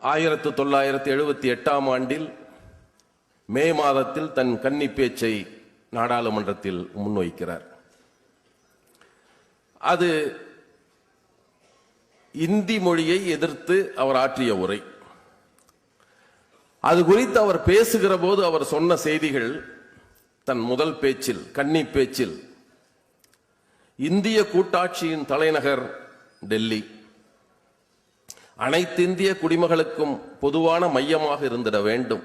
1978ஆம் ஆண்டில் மே மாதத்தில் தன் கன்னி பேச்சை நாடாளுமன்றத்தில் முன்வைக்கிறார். அது இந்தி மொழியை எதிர்த்து அவர் ஆற்றிய உரை. அது குறித்து அவர் பேசுகிற போது அவர் சொன்ன செய்திகள், தன் முதல் பேச்சில், கன்னி பேச்சில், இந்திய கூட்டாட்சியின் தலைநகர் டெல்லி அனைத்து இந்திய குடிமகளுக்கும் பொதுவான மையமாக இருந்திட வேண்டும்.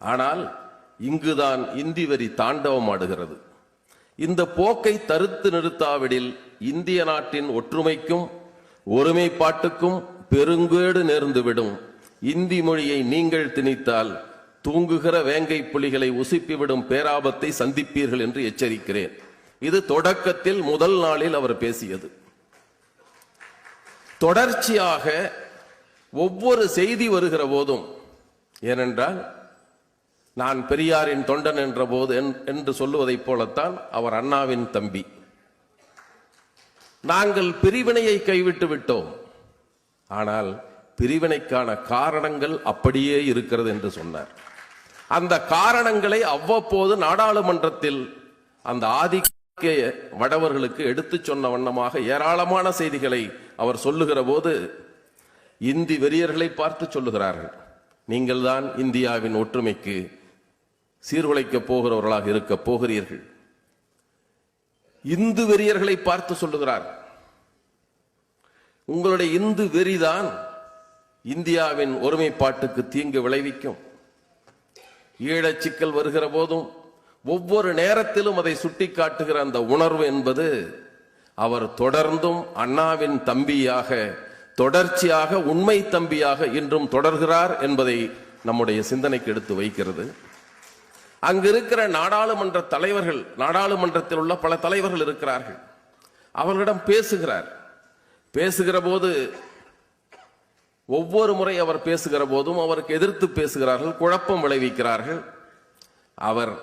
ஆனால் இங்குதான் இந்தி வெறி தாண்டவம் ஆடுகிறது. இந்த போக்கை தடுத்து நிறுத்தாவிடில் இந்திய நாட்டின் ஒற்றுமைக்கும் ஒருமைப்பாட்டுக்கும் பெருங்கேடு நேர்ந்துவிடும். இந்தி மொழியை நீங்கள் திணித்தால் தூங்குகிற வேங்கை புலிகளை உசுப்பிவிடும் பேராபத்தை சந்திப்பீர்கள் என்று எச்சரிக்கிறேன். இது தொடக்கத்தில் முதல் நாளில் அவர் பேசியது. தொடர்ச்சியாக ஒவ்வொரு செய்தி வருகிற போதும், ஏனென்றால் நான் பெரியாரின் தொண்டன் என்ற போது என்று சொல்லுவதைப் போலத்தான் அவர் அண்ணாவின் தம்பி. நாங்கள் பிரிவினையை கைவிட்டு விட்டோம், ஆனால் பிரிவினைக்கான காரணங்கள் அப்படியே இருக்கிறது என்று சொன்னார். அந்த காரணங்களை அவ்வப்போது நாடாளுமன்றத்தில் அந்த ஆதிக்க வடவர்களுக்கு எடுத்து சொன்ன வண்ணமாக ஏராளமான செய்திகளை அவர் சொல்லுகிற போது இந்தி வெறியர்களை பார்த்து சொல்லுகிறார்கள், நீங்கள் தான் இந்தியாவின் ஒற்றுமைக்கு சீர்குலைக்க போகிறவர்களாக இருக்க போகிறீர்கள். இந்து வெறியர்களை பார்த்து சொல்லுகிறார், உங்களுடைய இந்து வெறிதான் இந்தியாவின் ஒருமைப்பாட்டுக்கு தீங்கு விளைவிக்கும். ஈழச் சிக்கல் வருகிற போதும் ஒவ்வொரு நேரத்திலும் அதை சுட்டிக்காட்டுகிற அந்த உணர்வு என்பது அவர் தொடர்ந்தும் அண்ணாவின் தம்பியாக, தொடர்ச்சியாக உண்மை தம்பியாக இன்றும் தொடர்கிறார் என்பதை நம்முடைய சிந்தனைக்கு எடுத்து வைக்கிறது. அங்கு இருக்கிற நாடாளுமன்ற தலைவர்கள், நாடாளுமன்றத்தில் உள்ள பல தலைவர்கள் இருக்கிறார்கள், அவர்களிடம் பேசுகிறார். பேசுகிற போது ஒவ்வொரு முறை அவர் பேசுகிற போதும் அவருக்கு எதிர்த்து பேசுகிறார்கள், குழப்பம் விளைவிக்கிறார்கள். அவர்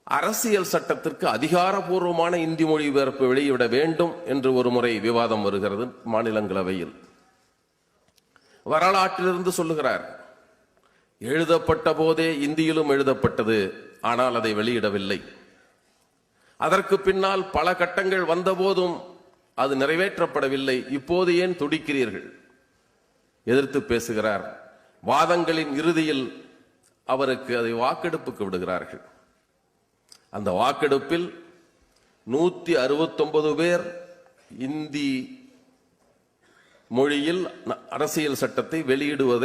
அரசியல் சட்டத்திற்கு அதிகாரபூர்வமான இந்தி மொழிபெயர்ப்பு வெளியிட வேண்டும் என்று ஒரு முறை விவாதம் வருகிறது மாநிலங்களவையில். வரலாற்றிலிருந்து சொல்லுகிறார், எழுதப்பட்ட போதே இந்தியிலும் எழுதப்பட்டது, ஆனால் அதை வெளியிடவில்லை. அதற்கு பின்னால் பல கட்டங்கள் வந்த போதும் அது நிறைவேற்றப்படவில்லை. இப்போது ஏன் துடிக்கிறீர்கள்? எதிர்த்து பேசுகிறார். வாதங்களின் இறுதியில் அவருக்கு அதை வாக்கெடுப்புக்கு விடுகிறார்கள். அந்த வாக்கெடுப்பில் 169 பேர் இந்தி மொழியில் அரசியல் சட்டத்தை வெளியிடுவதை